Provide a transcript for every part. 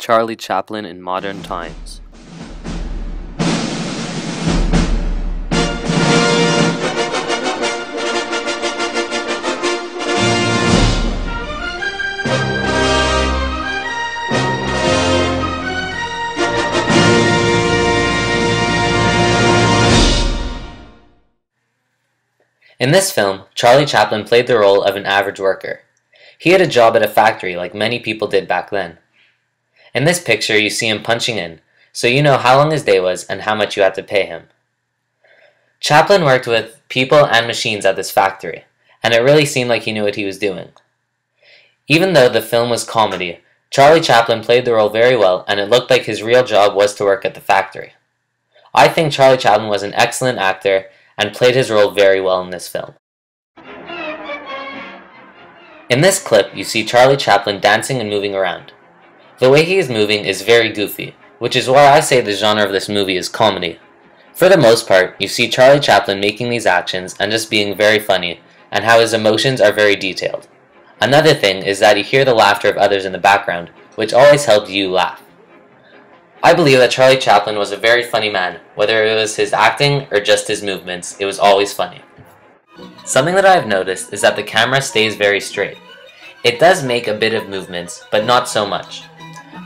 Charlie Chaplin in modern times. In this film, Charlie Chaplin played the role of an average worker. He had a job at a factory like many people did back then. In this picture, you see him punching in, so you know how long his day was and how much you had to pay him. Chaplin worked with people and machines at this factory, and it really seemed like he knew what he was doing. Even though the film was comedy, Charlie Chaplin played the role very well, and it looked like his real job was to work at the factory. I think Charlie Chaplin was an excellent actor and played his role very well in this film. In this clip, you see Charlie Chaplin dancing and moving around. The way he is moving is very goofy, which is why I say the genre of this movie is comedy. For the most part, you see Charlie Chaplin making these actions and just being very funny, and how his emotions are very detailed. Another thing is that you hear the laughter of others in the background, which always helps you laugh. I believe that Charlie Chaplin was a very funny man. Whether it was his acting or just his movements, it was always funny. Something that I have noticed is that the camera stays very straight. It does make a bit of movements, but not so much.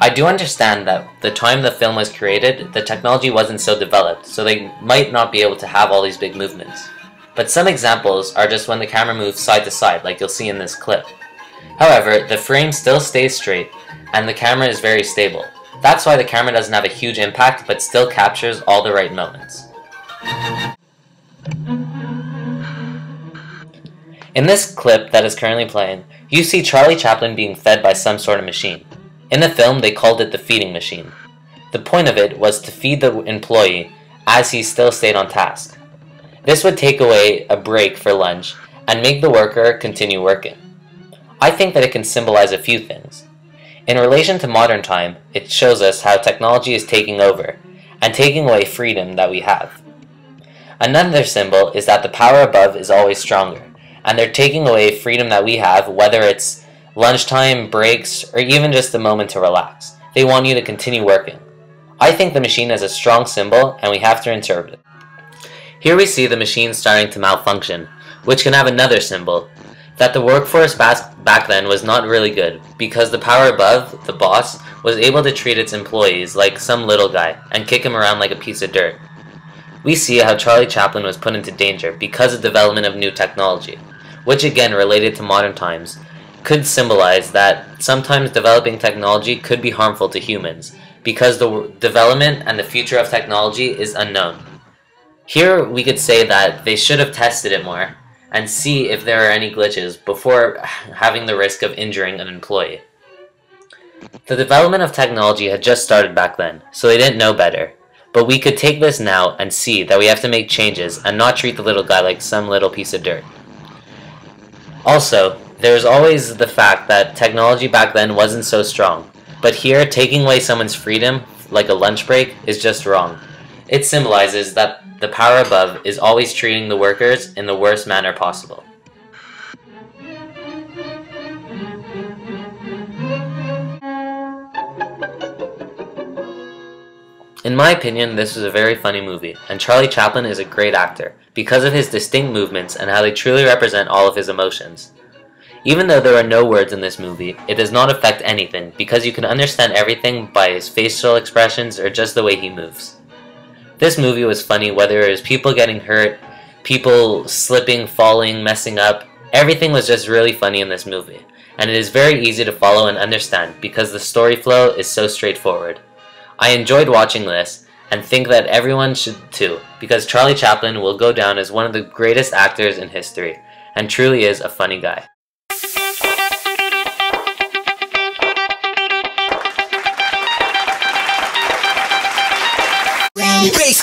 I do understand that the time the film was created, the technology wasn't so developed, so they might not be able to have all these big movements. But some examples are just when the camera moves side to side, like you'll see in this clip. However, the frame still stays straight, and the camera is very stable. That's why the camera doesn't have a huge impact, but still captures all the right moments. In this clip that is currently playing, you see Charlie Chaplin being fed by some sort of machine. In the film, they called it the feeding machine. The point of it was to feed the employee as he still stayed on task. This would take away a break for lunch and make the worker continue working. I think that it can symbolize a few things. In relation to modern time, it shows us how technology is taking over and taking away freedom that we have. Another symbol is that the power above is always stronger, and they're taking away freedom that we have, whether it's lunchtime, breaks, or even just a moment to relax. They want you to continue working. I think the machine is a strong symbol, and we have to interpret it. Here we see the machine starting to malfunction, which can have another symbol, that the workforce back then was not really good, because the power above, the boss, was able to treat its employees like some little guy, and kick him around like a piece of dirt. We see how Charlie Chaplin was put into danger because of the development of new technology, which again related to modern times, could symbolize that sometimes developing technology could be harmful to humans, because the development and the future of technology is unknown. Here we could say that they should have tested it more, and see if there are any glitches before having the risk of injuring an employee. The development of technology had just started back then, so they didn't know better. But we could take this now and see that we have to make changes and not treat the little guy like some little piece of dirt. Also, there's always the fact that technology back then wasn't so strong, but here taking away someone's freedom, like a lunch break, is just wrong. It symbolizes that the power above is always treating the workers in the worst manner possible. In my opinion, this was a very funny movie, and Charlie Chaplin is a great actor, because of his distinct movements and how they truly represent all of his emotions. Even though there are no words in this movie, it does not affect anything, because you can understand everything by his facial expressions or just the way he moves. This movie was funny whether it was people getting hurt, people slipping, falling, messing up. Everything was just really funny in this movie, and it is very easy to follow and understand because the story flow is so straightforward. I enjoyed watching this, and think that everyone should too, because Charlie Chaplin will go down as one of the greatest actors in history, and truly is a funny guy. Bass.